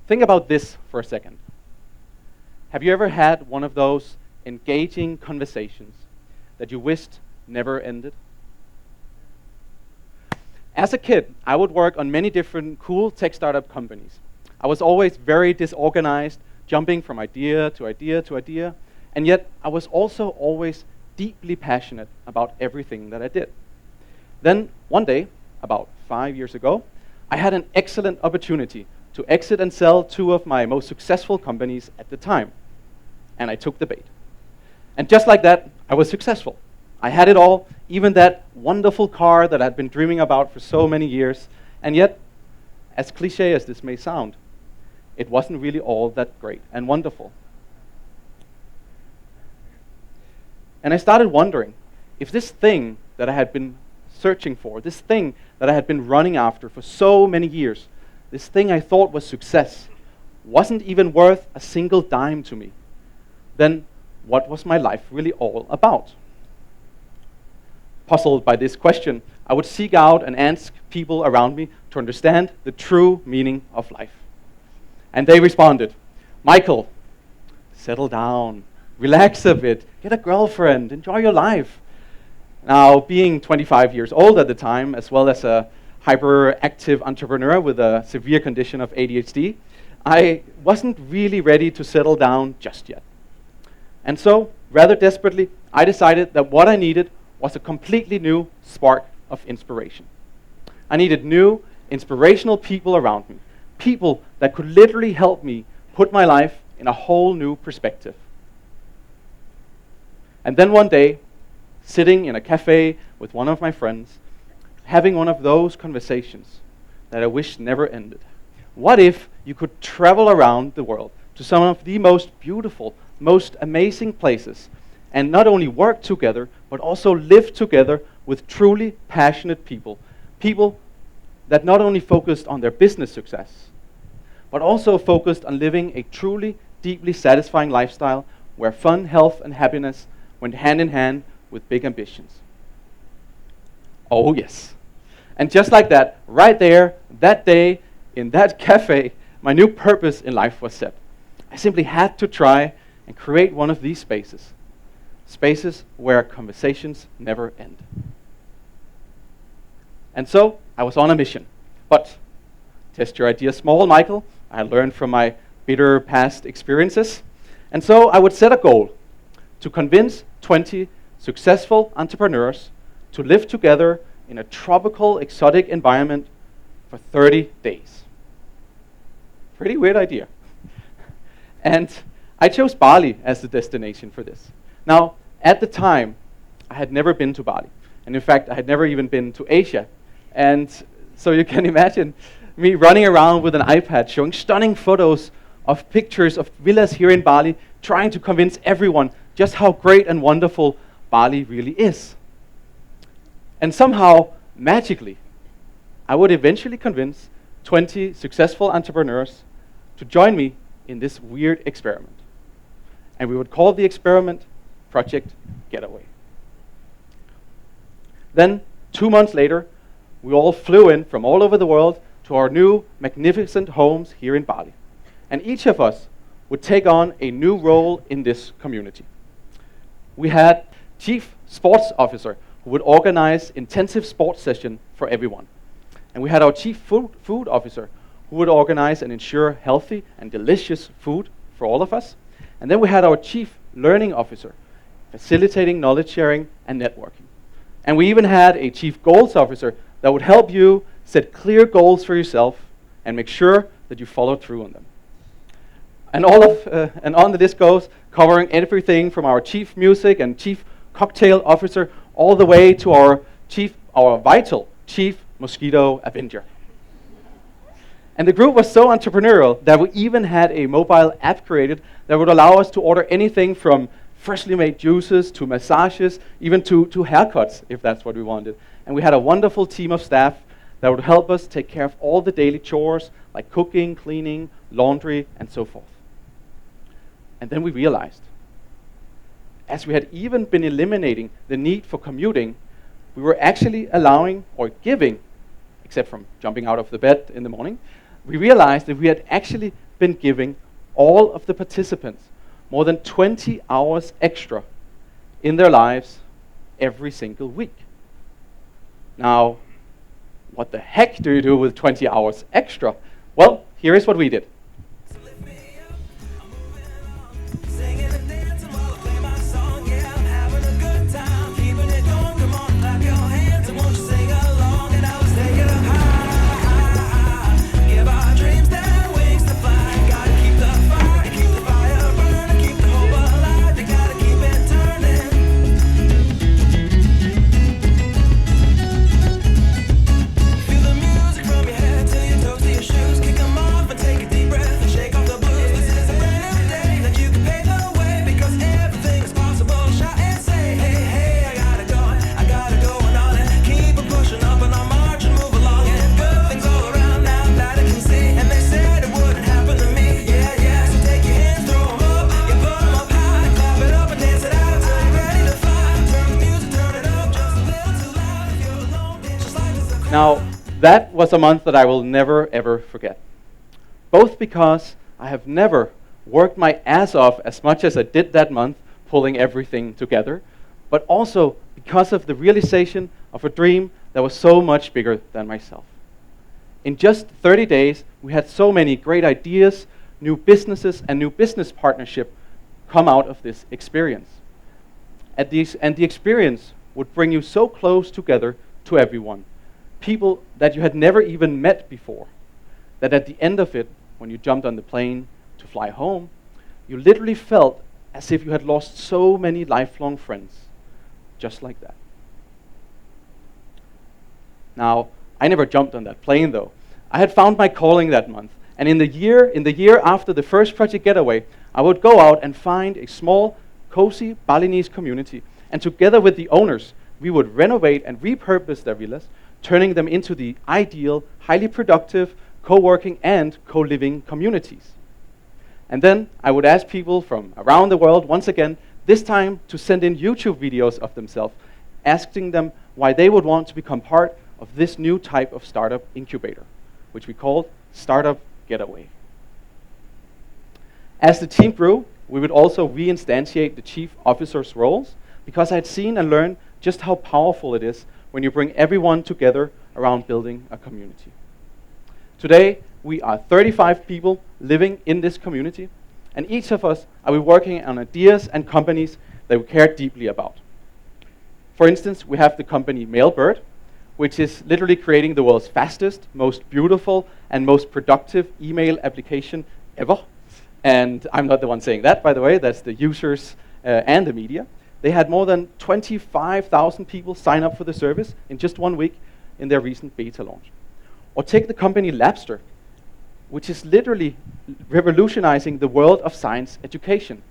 Think about this for a second. Have you ever had one of those engaging conversations that you wished never ended? As a kid, I would work on many different cool tech startup companies. I was always very disorganized, jumping from idea to idea to idea, and yet I was also always deeply passionate about everything that I did. Then one day, about 5 years ago, I had an excellent opportunity to exit and sell two of my most successful companies at the time. And I took the bait. And just like that, I was successful. I had it all, even that wonderful car that I'd been dreaming about for so many years. And yet, as cliche as this may sound, it wasn't really all that great and wonderful. And I started wondering if this thing that I had been searching for, this thing that I had been running after for so many years, this thing I thought was success, wasn't even worth a single dime to me, then what was my life really all about? Puzzled by this question, I would seek out and ask people around me to understand the true meaning of life. And they responded, Michael, settle down, relax a bit, get a girlfriend, enjoy your life. Now, being 25 years old at the time, as well as a hyperactive entrepreneur with a severe condition of ADHD, I wasn't really ready to settle down just yet. And so, rather desperately, I decided that what I needed was a completely new spark of inspiration. I needed new, inspirational people around me, people that could literally help me put my life in a whole new perspective. And then one day, sitting in a cafe with one of my friends, having one of those conversations that I wish never ended. What if you could travel around the world to some of the most beautiful, most amazing places, and not only work together, but also live together with truly passionate people, people that not only focused on their business success, but also focused on living a truly, deeply satisfying lifestyle where fun, health, and happiness went hand in hand with big ambitions. Oh yes. And just like that, right there, that day, in that cafe, my new purpose in life was set. I simply had to try and create one of these spaces. Spaces where conversations never end. And so, I was on a mission. But, test your idea small, Michael. I learned from my bitter past experiences. And so, I would set a goal to convince 20 successful entrepreneurs to live together in a tropical, exotic environment for 30 days. Pretty weird idea. And I chose Bali as the destination for this. Now, at the time, I had never been to Bali. And in fact, I had never even been to Asia. And so you can imagine me running around with an iPad showing stunning photos of pictures of villas here in Bali, trying to convince everyone just how great and wonderful Bali really is. And somehow, magically, I would eventually convince 20 successful entrepreneurs to join me in this weird experiment. And we would call the experiment Project Getaway. Then, 2 months later, we all flew in from all over the world to our new magnificent homes here in Bali. And each of us would take on a new role in this community. We had Chief Sports Officer who would organize intensive sports session for everyone. And we had our Chief Food Officer who would organize and ensure healthy and delicious food for all of us. And then we had our Chief Learning Officer, facilitating knowledge sharing and networking. And we even had a Chief Goals Officer that would help you set clear goals for yourself and make sure that you follow through on them. And on the list goes, covering everything from our Chief Music and Chief Cocktail Officer all the way to our vital Chief Mosquito Avenger. And the group was so entrepreneurial that we even had a mobile app created that would allow us to order anything from freshly made juices to massages, even to haircuts, if that's what we wanted. And we had a wonderful team of staff that would help us take care of all the daily chores, like cooking, cleaning, laundry, and so forth. And then we realized, as we had even been eliminating the need for commuting, we were actually allowing or giving, except from jumping out of the bed in the morning, we realized that we had actually been giving all of the participants more than 20 hours extra in their lives every single week. Now, what the heck do you do with 20 hours extra? Well, here is what we did. Now, that was a month that I will never, ever forget. Both because I have never worked my ass off as much as I did that month, pulling everything together, but also because of the realization of a dream that was so much bigger than myself. In just 30 days, we had so many great ideas, new businesses, and new business partnership come out of this experience. And the experience would bring you so close together to everyone. People that you had never even met before, that at the end of it, when you jumped on the plane to fly home, you literally felt as if you had lost so many lifelong friends, just like that. Now, I never jumped on that plane though. I had found my calling that month, and in the year after the first Project Getaway, I would go out and find a small, cozy Balinese community, and together with the owners, we would renovate and repurpose their villas, turning them into the ideal, highly productive, co-working and co-living communities. And then I would ask people from around the world, once again, this time to send in YouTube videos of themselves, asking them why they would want to become part of this new type of startup incubator, which we called Startup Getaway. As the team grew, we would also reinstantiate the chief officer's roles, because I had seen and learned just how powerful it is when you bring everyone together around building a community. Today, we are 35 people living in this community, and each of us are working on ideas and companies that we care deeply about. For instance, we have the company Mailbird, which is literally creating the world's fastest, most beautiful, and most productive email application ever. And I'm not the one saying that, by the way, that's the users and the media. They had more than 25,000 people sign up for the service in just 1 week in their recent beta launch. Or take the company Labster, which is literally revolutionizing the world of science education.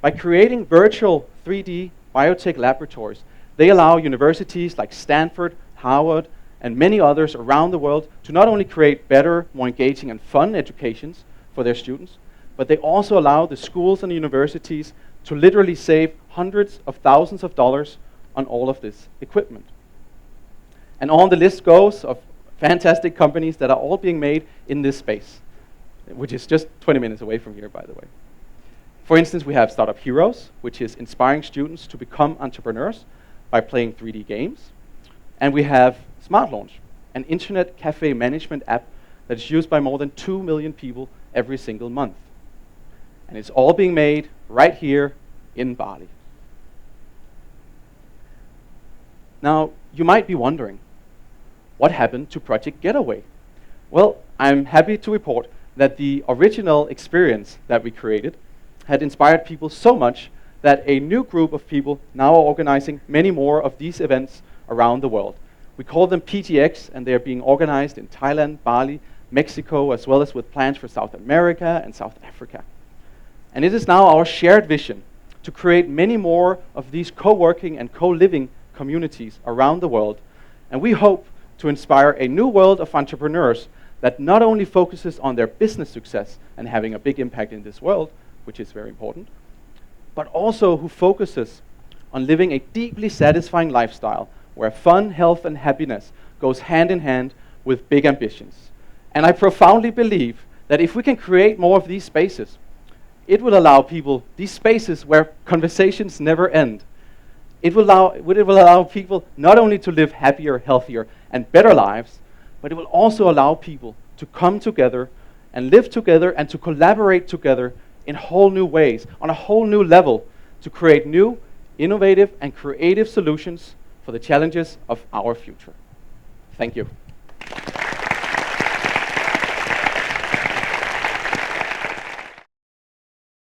By creating virtual 3D biotech laboratories, they allow universities like Stanford, Harvard, and many others around the world to not only create better, more engaging and fun educations for their students, but they also allow the schools and universities to literally save hundreds of thousands of dollars on all of this equipment. And on the list goes of fantastic companies that are all being made in this space, which is just 20 minutes away from here, by the way. For instance, we have Startup Heroes, which is inspiring students to become entrepreneurs by playing 3D games. And we have Smart Launch, an internet cafe management app that is used by more than 2 million people every single month. And it's all being made right here in Bali. Now, you might be wondering, what happened to Project Getaway? Well, I'm happy to report that the original experience that we created had inspired people so much that a new group of people now are organizing many more of these events around the world. We call them PGX, and they are being organized in Thailand, Bali, Mexico, as well as with plans for South America and South Africa. And it is now our shared vision to create many more of these co-working and co-living communities around the world. And we hope to inspire a new world of entrepreneurs that not only focuses on their business success and having a big impact in this world, which is very important, but also who focuses on living a deeply satisfying lifestyle where fun, health, and happiness goes hand in hand with big ambitions. And I profoundly believe that if we can create more of these spaces, it will allow people, these spaces where conversations never end, it will allow people not only to live happier, healthier, and better lives, but it will also allow people to come together and live together and to collaborate together in whole new ways, on a whole new level, to create new, innovative, and creative solutions for the challenges of our future. Thank you.